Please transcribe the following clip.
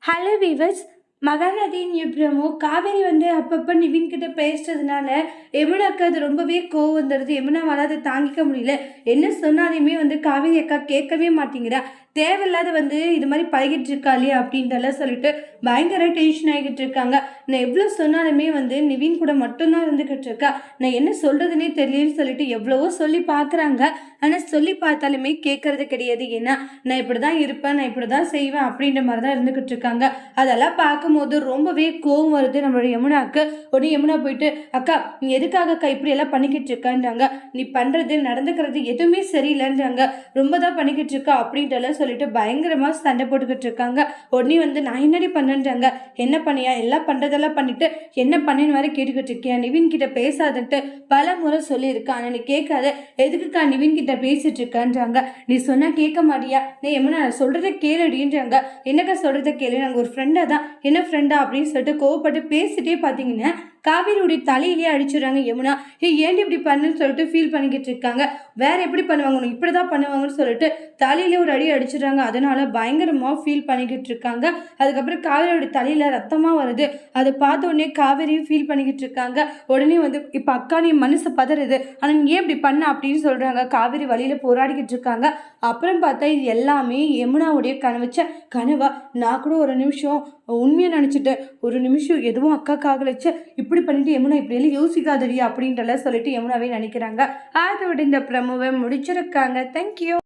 Hello viewers. மகாநதியின் promo Kaveri அப்பப்போ நிவின் கிட்ட பேசுறதுனால யமுனாக்கு அது ரொம்பவே கோவம் வந்துடுது. யமுனாவால் அதை தாங்கிக்க முடியல. என்ன சொன்னாலுமே காவேரி அக்கா கேட்கவே மாட்டேங்கிறா. தேவையில்லாத இது மாதிரி பழகிட்டு இருக்காளே அப்படின்றலாம் சொல்லிட்டு பயங்கர டென்ஷன் ஆகிட்டு இருக்காங்க. நான் எவ்வளோ சொன்னாலுமே நிவின் கூட மட்டும்தான் இருந்துக்கிட்டு இருக்கா. நான் என்ன சொல்றதுன்னே தெரியலன்னு சொல்லிட்டு எவ்வளவோ சொல்லி பார்க்குறாங்க. ஆனால் சொல்லி பார்த்தாலுமே கேட்கறது கிடையாது. ஏன்னா நான் இப்படி தான் இருப்பேன், நான் இப்படி தான் செய்வேன் அப்படின்ற மாதிரி தான் இருந்துக்கிட்டு இருக்காங்க. அதெல்லாம் பார்க்கும்போது ரொம்பவே கோவம் வருது நம்மளோட யமுனாக்கு. உடனே யமுனா போயிட்டு, அக்கா நீ எதுக்காக அக்கா இப்படி எல்லாம் பண்ணிக்கிட்டு இருக்கான்றாங்க. நீ பண்ணுறது நடந்துக்கிறது எதுவுமே சரியில்லைன்றாங்க. ரொம்ப தான் பண்ணிக்கிட்டு இருக்கா அப்படின்றலாம் சொல்லிட்டு பயங்கரமாக சண்டை போட்டுக்கிட்டு இருக்காங்க. உடனே நான் என்னடி பண்ணேன்றாங்க. என்ன பண்ணியா, எல்லாம் பண்ணுறதெல்லாம் பண்ணிட்டு என்ன பண்ணேன்னு வேற கேட்டுக்கிட்டு இருக்கியா. நிவின் கிட்ட பேசாதன்ட்டு பல முறை சொல்லியிருக்கேன். ஆனால் நீ கேட்காத. எதுக்குக்கா நிவின் கிட்ட பேசிட்டு இருக்கான்றாங்க. நீ சொன்னா கேட்க மாட்டியா. நீ யமுனா நான் சொல்றதை கேளுடின்றாங்க. என்னக்கா சொல்றதை கேளு, நாங்கள் ஒரு ஃப்ரெண்டா தான். என்ன ஃப்ரெண்டா அப்படின்னு சொல்லிட்டு கோவப்பட்டு பேசிட்டே பார்த்தீங்கன்னா காவேரியுடைய தலையிலேயே அடிச்சுடுறாங்க யமுனா. ஏன்டி இப்படி பண்ணுன்னு சொல்லிட்டு ஃபீல் பண்ணிக்கிட்டு இருக்காங்க. வேற எப்படி பண்ணுவாங்க, இப்படி தான் பண்ணுவாங்கன்னு சொல்லிட்டு தலையிலே ஒரு அடி அடிச்சிடுறாங்க. அதனால பயங்கரமாக ஃபீல் பண்ணிக்கிட்டு இருக்காங்க. அதுக்கப்புறம் காவேரியோட தலையில ரத்தமா வருது. அதை பார்த்த உடனே காவேரியும் ஃபீல் பண்ணிக்கிட்டு இருக்காங்க. உடனே இப்போ அக்கா நீ மனசு பதறுது, ஆனால் நீ ஏன் இப்படி பண்ண அப்படின்னு சொல்றாங்க. காவேரி வழியில போராடிக்கிட்டு இருக்காங்க. அப்புறம் பார்த்தா இது எல்லாமே யமுனாவுடைய கனவா. நான் கூட ஒரு நிமிஷம் உண்மையை நினச்சிட்டேன். ஒரு நிமிஷம் எதுவும் அக்காக்காகலச்சு இப்படி பண்ணிட்டு யமுனா இப்படியெல்லாம் யோசிக்காதடி அப்படின்றல சொல்லிட்டு யமுனாவே நினைக்கிறாங்க. அதை விட இந்த ப்ரமோவை முடிச்சிருக்காங்க. தேங்க்யூ.